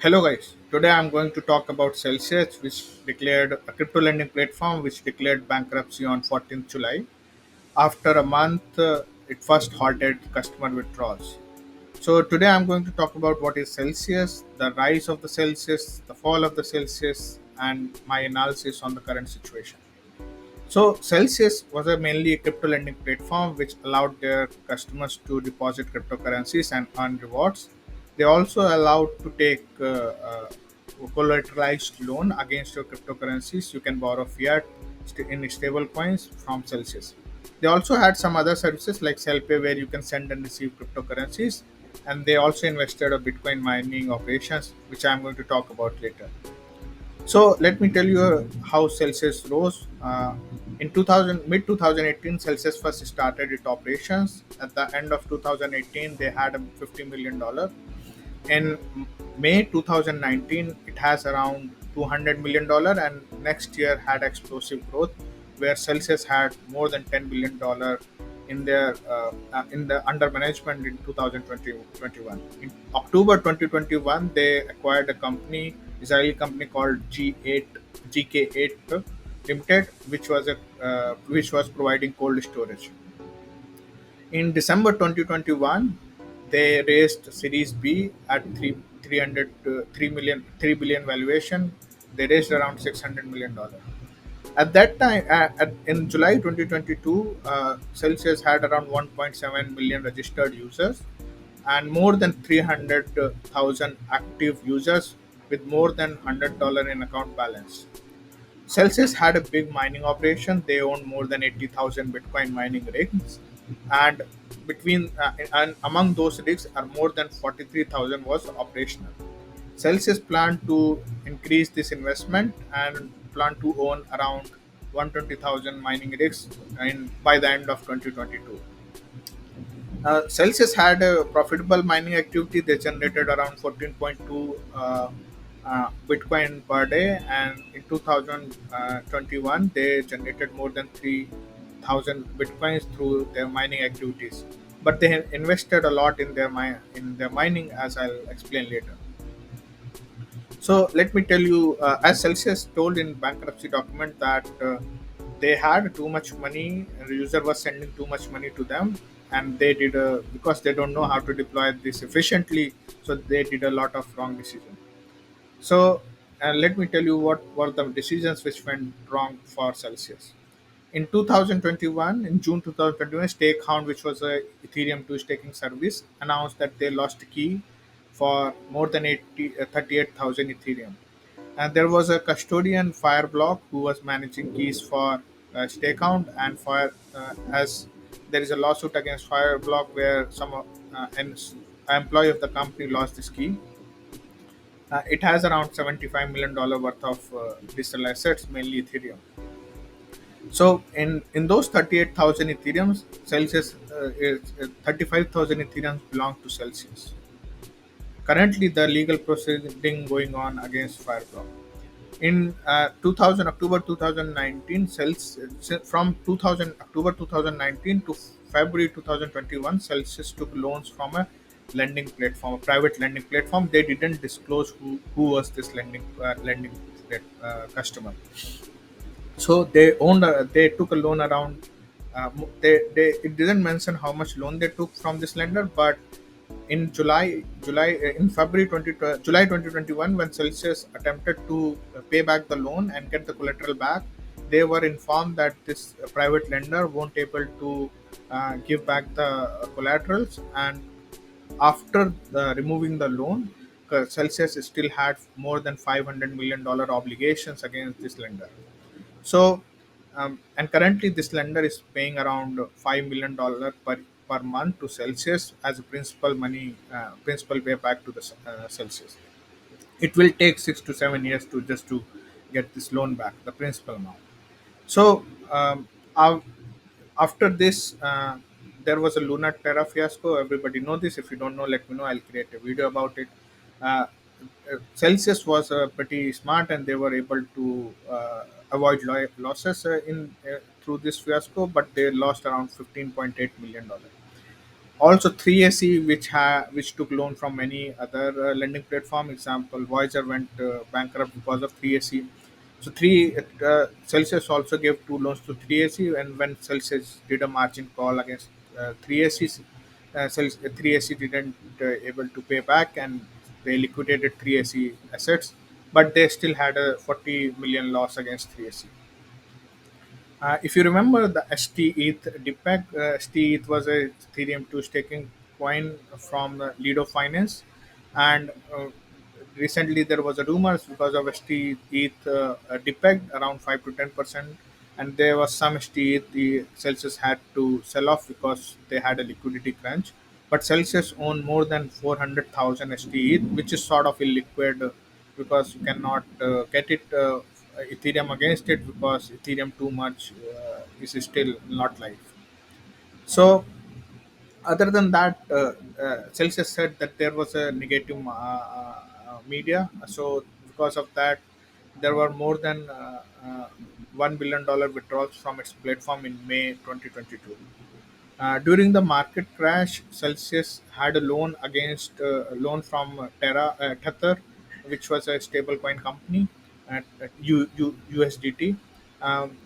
Hello guys, today I'm going to talk about Celsius, which declared a crypto lending platform which declared bankruptcy on 14th July. After a month, it first halted customer withdrawals. So today I'm going to talk about what is Celsius, the rise of the Celsius, the fall of the Celsius, and my analysis on the current situation. So Celsius was a mainly a crypto lending platform which allowed their customers to deposit cryptocurrencies and earn rewards. They also allowed to take collateralized loan against your cryptocurrencies. You can borrow fiat in stable coins from Celsius. They also had some other services like Cellpay where you can send and receive cryptocurrencies, and they also invested a Bitcoin mining operations, which I'm going to talk about later. So let me tell you how Celsius rose. In 2000, mid 2018, Celsius first started its operations. At the end of 2018, they had a $50 million. In May 2019, it has around $200 million, and next year had explosive growth, where Celsius had more than $10 billion in their in the under management in 2021. In October 2021, they acquired a company, Israeli company called G8 GK8 Limited, which was providing cold storage. In December 2021, they raised Series B at 300 3 billion valuation. They raised around $600 million. At that time, in July 2022, Celsius had around 1.7 million registered users and more than 300,000 active users with more than $100 in account balance. Celsius had a big mining operation. They owned more than 80,000 Bitcoin mining rigs, and among those rigs, are more than 43,000 was operational. Celsius planned to increase this investment and plan to own around 120,000 mining rigs by the end of 2022. Celsius had a profitable mining activity. They generated around 14.2 Bitcoin per day, and in 2021, they generated more than 3,000 Bitcoins through their mining activities. But they have invested a lot in in their mining, as I'll explain later. So let me tell you, as Celsius told in bankruptcy document that they had too much money, and the user was sending too much money to them, and they did because they don't know how to deploy this efficiently, so they did a lot of wrong decision. So let me tell you what were the decisions which went wrong for Celsius. In 2021, in June 2021, StakeHound, which was a Ethereum 2 staking service, announced that they lost a key for more than 38,000 Ethereum. And there was a custodian Fireblock who was managing keys for StakeHound, and as there is a lawsuit against Fireblock where an employee of the company lost this key. It has around $75 million worth of digital assets, mainly Ethereum. So in those 38,000 Ethereums, Celsius 35,000 Ethereums belong to Celsius. Currently, the legal proceeding going on against Fireblock. In 2000 October 2019, from 2000 October 2019 to February 2021, Celsius took loans from a a private lending platform. They didn't disclose who was this lending customer. So they took a loan around. They it didn't mention how much loan they took from this lender, but in in February 2021, when Celsius attempted to pay back the loan and get the collateral back, they were informed that this private lender won't able to give back the collaterals, and after removing the loan, Celsius still had more than $500 million obligations against this lender. So, and currently this lender is paying around $5 million per month to Celsius as a principal pay back to the Celsius. It will take 6 to 7 years to just to get this loan back, the principal amount. So af- after this, there was a Luna Terra fiasco. Everybody know this. If you don't know, let me know. I'll create a video about it. Uh, Celsius was pretty smart, and they were able to avoid losses in through this fiasco, but they lost around $15.8 million. Also 3AC, which took loan from many other lending platform. Example, Voyager went bankrupt because of 3AC. So three Celsius also gave two loans to 3AC, and when Celsius did a margin call against 3AC, 3AC didn't able to pay back, and they liquidated 3AC assets, but they still had a 40 million loss against 3AC. If you remember the ST-ETH DPEG, ST-ETH was a Ethereum 2 staking coin from Lido Finance, and recently there was a rumors because of ST-ETH DPEG around 5 to 10%, and there was some ST-ETH the Celsius had to sell off because they had a liquidity crunch. But Celsius own more than 400,000 ST-ETH, which is sort of illiquid because you cannot get it Ethereum against it because Ethereum too much is still not live. So other than that, Celsius said that there was a negative media. So because of that, there were more than $1 billion withdrawals from its platform in May 2022. During the market crash, Celsius had a loan from Tether, which was a stablecoin company at USDT.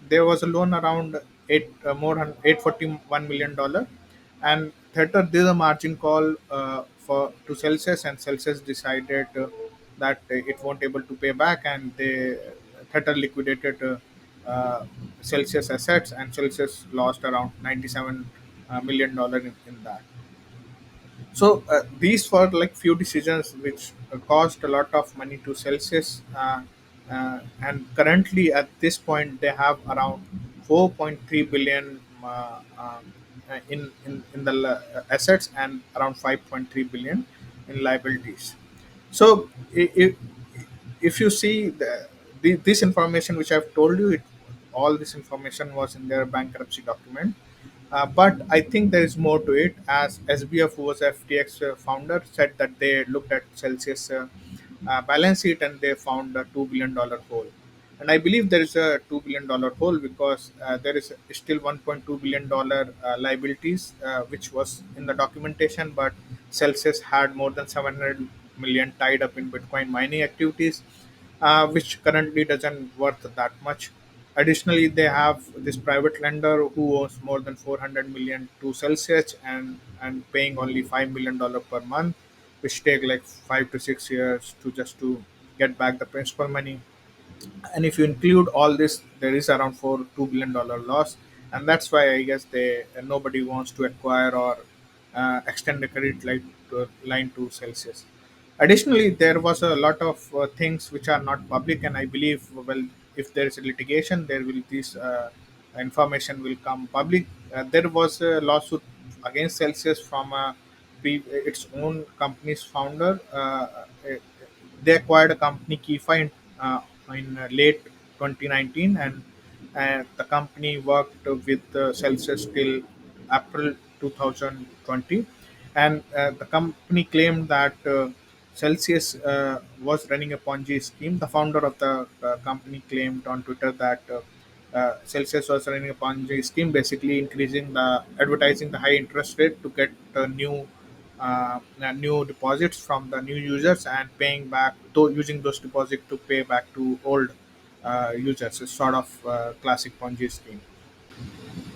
There was a loan around $841 million, and Tether did a margin call for to Celsius, and Celsius decided that it won't able to pay back, and they Tether liquidated Celsius assets, and Celsius lost around $97 million in that. So these were like few decisions which cost a lot of money to Celsius, and currently at this point they have around 4.3 billion in the assets and around 5.3 billion in liabilities. So if you see this information which I've told you, all this information was in their bankruptcy document. But I think there is more to it, as SBF, who was FTX founder, said that they looked at Celsius balance sheet and they found a $2 billion hole. And I believe there is a $2 billion hole because there is still $1.2 billion liabilities, which was in the documentation, but Celsius had more than 700 million tied up in Bitcoin mining activities, which currently doesn't worth that much. Additionally, they have this private lender who owes more than 400 million to Celsius, and paying only $5 million per month, which take like 5 to 6 years to get back the principal money. And if you include all this, there is around four $2 billion loss, and that's why I guess they nobody wants to acquire or extend the line to Celsius. Additionally, there was a lot of things which are not public, and I believe, well, if there is a litigation, there will this information will come public. There was a lawsuit against Celsius from its own company's founder. They acquired a company Kifa in late 2019, and the company worked with Celsius till April 2020, and the company claimed that Celsius was running a Ponzi scheme. The founder of the company claimed on Twitter that Celsius was running a Ponzi scheme, basically increasing the advertising the high interest rate to get new deposits from the new users and paying back to using those deposits to pay back to old users. It's sort of classic Ponzi scheme.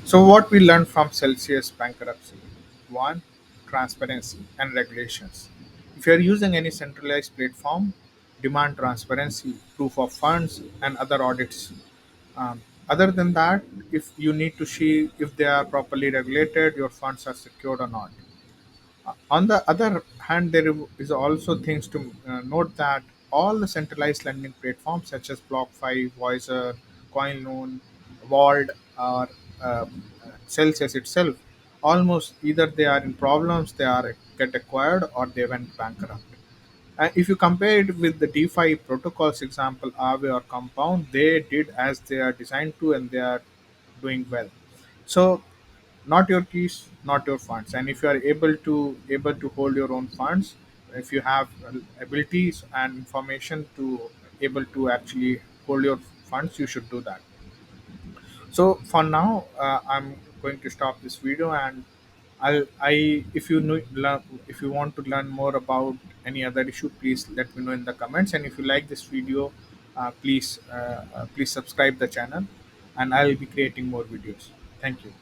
So, what we learned from Celsius bankruptcy: one, transparency and regulations. If you are using any centralized platform, demand transparency, proof of funds, and other audits. Other than that, if you need to see if they are properly regulated, your funds are secured or not. On the other hand, there is also things to note that all the centralized lending platforms such as BlockFi, Voyager, CoinLoan, Vault, or uh, Celsius itself, almost either they are in problems, they are get acquired, or they went bankrupt. If you compare it with the DeFi protocols, example Aave or Compound, they did as they are designed to, and they are doing well. So not your keys, not your funds. And if you are able to hold your own funds, if you have abilities and information to able to actually hold your funds, you should do that. So for now, I'm going to stop this video, and if you know, if you want to learn more about any other issue, please let me know in the comments. And if you like this video, please subscribe the channel, and I'll be creating more videos. Thank you.